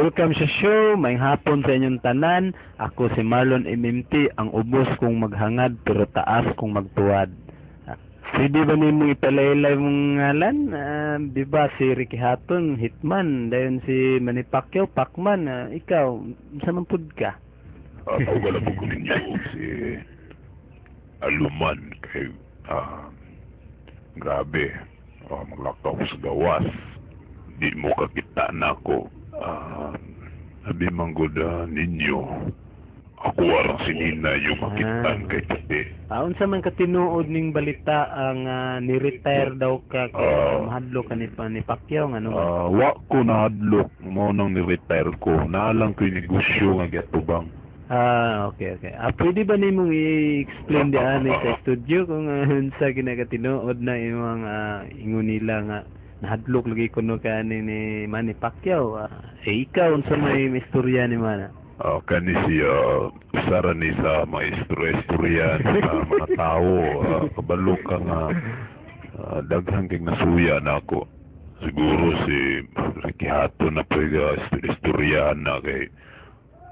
Welcome sa show, may hapon sa inyong tanan. Ako si Marlon MMT, ang ubos kong maghangad pero taas kong magtuwad. Pwede ba nimong ipalaylay mong ngalan? Di ba si Ricky Hatton, Hitman, dayon si Manny Pacquiao, Pacman, ikaw, saan man pud ka? Ako wala po ko ninyo si Aluman kay grabe, maglakaw ko sa gawas. Di mo kakita na ako. Sabi manggod ninyo, ako warang sinina yung makitaan kay Tati. Unsa man katinuod ning balita ang ni-retire daw ka mahadlok ka ni Pacquiao nga no? Wa ko nahadlok mo nang ni-retire ko. Naalang ko yung negosyo nga gatubang. Okay. Pwede ba nimong i-explain diyan sa studio kung unsa ginagatinuod na imong ingon nila nga nahadlok lagi kuno ka ni Manny Pacquiao. Ikaw unsa may istorya ni Mana? Kani siya usara ni sa mga istorya ng mga tao. Kabalo ka nga daghang kay nasuya na ako. Siguro si Ricky Hatton na pwede istorya na kay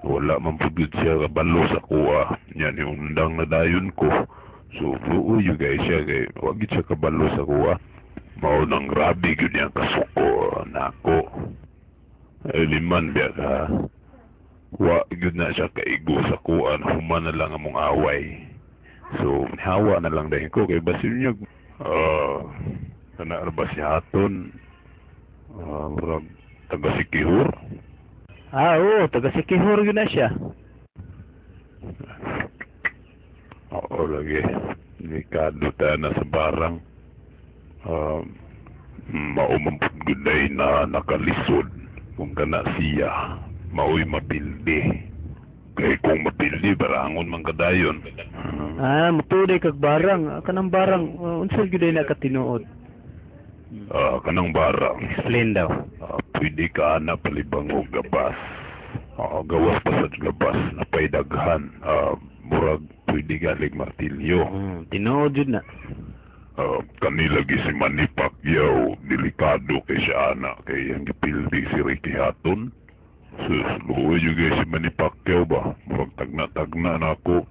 wala man pugod siya kabalo sa kuha. Yan yung undang na dayon ko. So uyo guys siya kay wag siya kabalo sa kuha. Mao nang grabe gyud yang kasuko nako. Liman biya ka. Wa gyud na siya kaigo sa kuan, human na lang among away. So hawa na lang dayon ko kay basin niya kana ba si Hatton? Murag taga Sikihor. Oo, taga Sikihor gyud na siya. Oo lagi. Delikado ta na sa barang. Maumampugday na nakalisod kung kana siya mao'y mapildi kay kung mapildi barangon man kadayon. Mapuday kag barang kanang barang unsa gyud na katinuod? Kanang barang Explain daw. Pwede ka na palibang og gabas. Gawas pa sa gabas na pay daghan. Murag pwede galing martilyo. Tinuod jud na. Kanilagi si Manny Pacquiao, delikado kay siya anak kay ang gipildi si Ricky Hatton. Luhoy juga si Manny Pacquiao ba? Murag tagna na ako.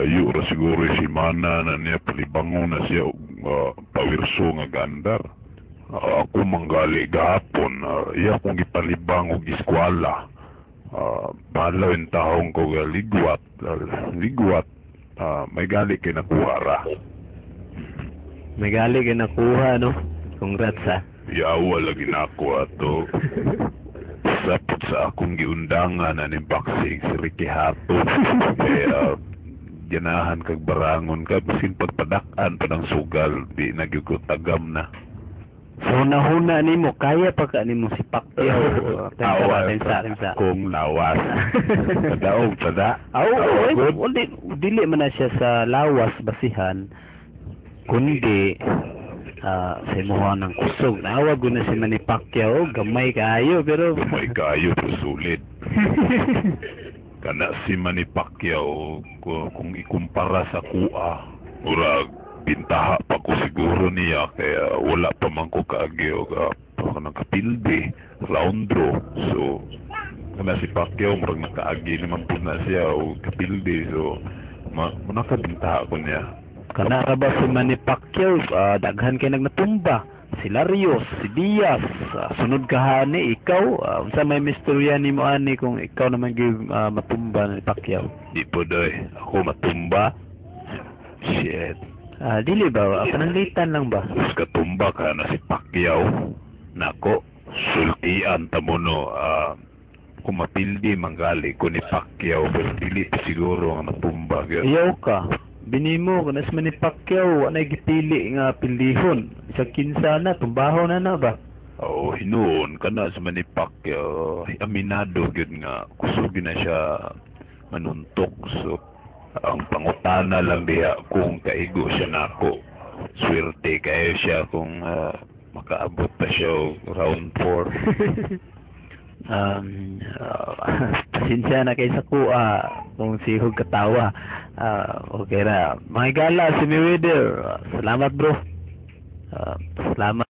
Layo ra siguro si Mana na niya palibangon na siya pawirso nga gandar. Ako manggali gahapon. Iya kong ipalibang og eskwela. Balaw yung taong ko ligwat. May gali kay nakuha ra. May gali kay nakuha no. Congrats ha. Yawa lagi na ako ato. Sapot sa akong giundangan na ni boxing si Ricky Hatton. Kaya ganahan kag barangon ka bisin pagpadakan pa ng sugal di nagyugutagam na. So nahuna nimo kaya pa ka nimo si Pacquiao. Sa kung lawas. Kadaog tada. Dili man na siya sa lawas basihan. Kundi sa imuha ng kusog. Nawag ko na si Manny Pacquiao, gamay kaayo pero sulit. Kana si Manny Pacquiao kung ikumpara sa kuha, murag bintaha pa ko siguro niya kaya wala pa man ko kaagi o nakapildi, round draw. So kana si Pacquiao murag nakaagi naman po na siya o kapildi. So nakabintaha ko niya. Kana ra ba si Manny Pacquiao, daghan kay nagnatumba. Si Larios, si Diaz, sunod ka hani, ikaw, unsa may mistorya nimo ani kung ikaw naman gyud matumba ni Pacquiao? Di po doy, ako matumba. Shit. Dili ba, pananglitan lang ba? Kus katumba ka na si Pacquiao. Nako, sultian ta mo no, kung mapildi manggali ko ni Pacquiao, pero dili siguro nga matumba. Iyaw ka. Binimo kung nas Manny Pacquiao anay gipili nga pildihon sa kinsa na tumbaho na ba? Hinuon kana sa Manny Pacquiao aminado gyud nga kusog na siya manuntok. So ang pangutana lang diha kung kaigo siya nako. Swerte kayo siya kung makaabot pa siya round 4. Pasensya na kay sa kuha kung sihog katawa. Okay na. Mga gala si Mayweather. Salamat bro. Salamat.